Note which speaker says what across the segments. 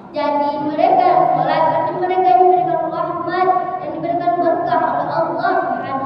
Speaker 1: Jadi mereka yang sholat, mereka yang diberikan rahmat dan diberikan berkah oleh Allah Subhanahu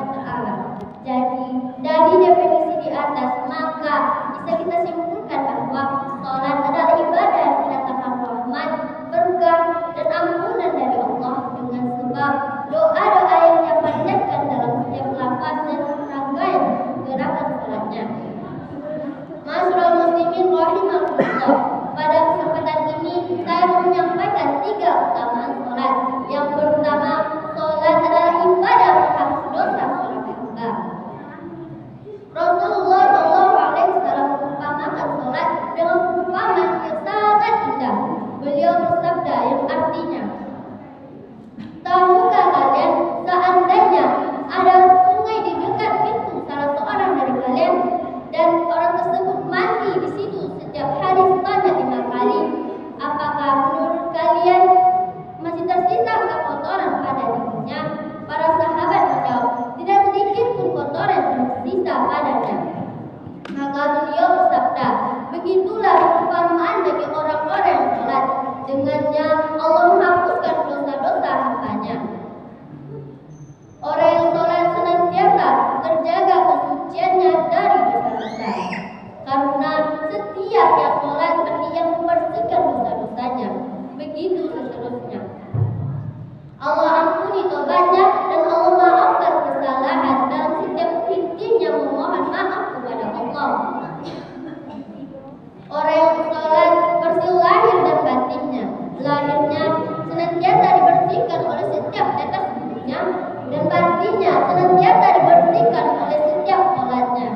Speaker 1: Artinya senantiasa dibersihkan oleh setiap sholatnya.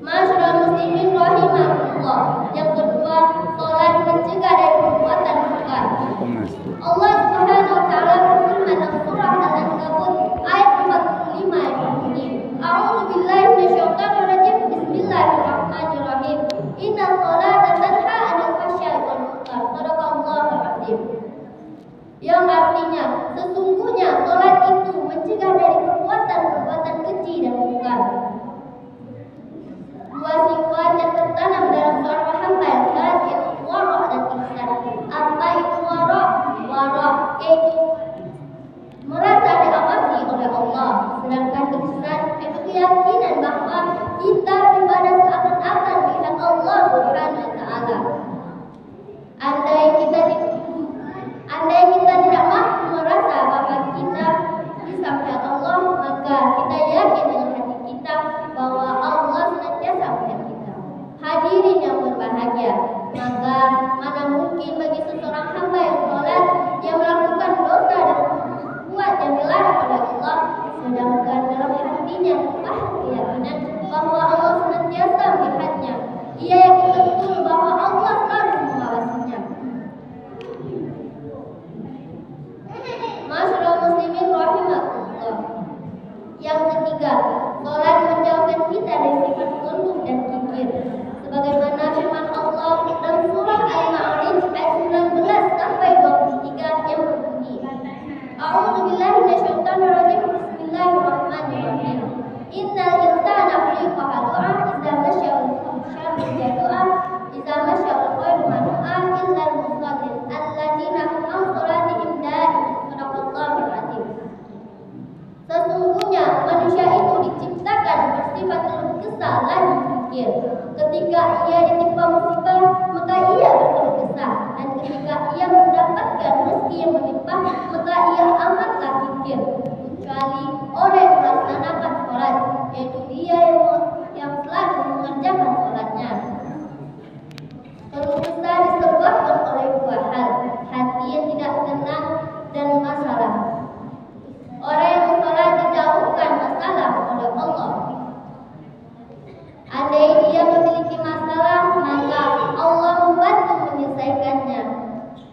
Speaker 1: Masyaallah muslimin rahimahullah. Yang kedua, sholat mencegah dari perbuatan mungkar. Allah Subhanahu wa taala berfirman dalam surah Al-Ankabut ayat 45 yang berbunyi, A'udzubillahi minasyaitonir rajim. Bismillahirrahmanirrahim. Inna sholata tanha 'anil fahsya'i wal munkar. Shadaqallahul azim. Yang artinya sesungguhnya sholat itu mencegah dari perbuatan-perbuatan keji dan mungkar. Dua sifat yang tertanam dalam seorang hamba yang sholat yaitu wara' dan ihsan. Apa itu wara'? Wara' yaitu merasa diawasi oleh Allah, sedangkan ihsan itu keyakinan bahwa kita beribadah seakan-akan melihat Allah Subhanahu wa taala. Andai kita tidak mampu merasa bahwa kita bisa melihat Allah, maka kita yakin dengan hati kita bahwa Allah senantiasa melihat kita. Hadirin yang berbahagia, maka mana mungkin bagi seseorang hamba yang sholat yang melakukan dosa dan buat yang dilarang oleh Allah, sedangkan dalam hatinya terpaham keyakinan bahwa Allah senantiasa melihatnya. Ia yakin betul bahwa Allah selalu mengawasinya. Masyaallah muslimin rahimahullah. Yang ketiga, sholat menjauhkan kita dari sifat ghulul dan kikir. Sebagaimana firman Allah dalam surah Al-Ma'arij ayat 19 sampai 23 yang berbunyi, A'udzubillahi minasyaitonir rajim. Bismillahirrahmanirrahim. Innal insana khuliqa halu'a idza masya'al syarru jazua idza masya'al khairu manu'a illa al-musallin alladzina hum an sholatihim da'imun. Shadaqallahul azim. Sesungguhnya manusia itu diciptakan bersifat keluh kesah dan kikir. Ketika ia ditimpa musibah, maka ia berkeluh kesah, dan ketika ia mendapatkan rezeki yang melimpah, maka ia amatlah kikir. Kecuali orang yang melaksanakan sholat, yaitu dia yang selalu mengerjakan sholatnya. Keluh kesah disebabkan oleh dua hal: hati yang tidak tenang dan masalah. Orang yang sholat dijauhkan masalah oleh Allah. Andai dia memiliki masalah, maka Allah membantu menyelesaikannya.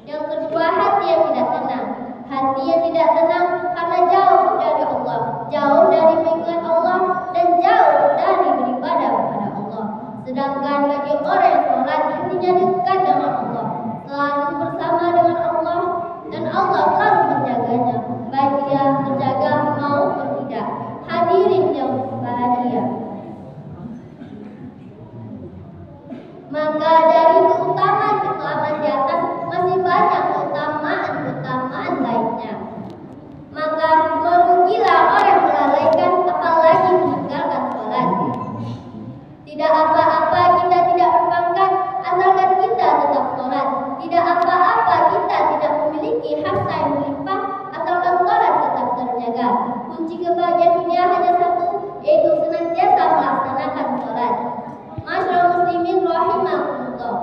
Speaker 1: Yang kedua, hati yang tidak tenang. Hati yang tidak tenang karena jauh dari Allah, jauh dari mengingat Allah, dan jauh dari beribadah kepada Allah. Sedangkan bagi orang yang sholat, hatinya dekat dengan Allah, selalu bersama dengan Allah, dan Allah selalu menjaganya, baik dia terjaga maupun tidak. Hadirin yang bahagia, maka dari keutamaan di atas masih banyak keutamaan lainnya. Maka merugilah orang yang melalaikan, apalagi meninggalkan sholat. Tidak apa-apa kita tidak berpangkat, asalkan kita tetap sholat. Tidak apa-apa kita tidak memiliki harta yang melimpah, asalkan sholat tetap terjaga. Kunci kebahagiaan dunia hanya satu, yaitu senantiasa melaksanakan sholat. Masyaallah muslimin rahimahullah.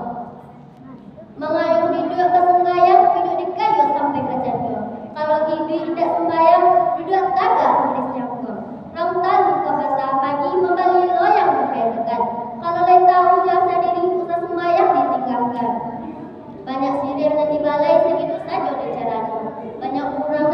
Speaker 1: Mengayuh hidup ke sembahyang, duduk di kayu sampai kecanduan. Kalau hidup tidak sembahyang, duduk tagak tulis jangkau. Ram talu ke basah pagi, membali loyang pakai dekat. Kalau lain tahu jasa diri, usah sembahyang ditinggalkan. Banyak sirih dan dibalai, segitu saja oleh caranya. Banyak orang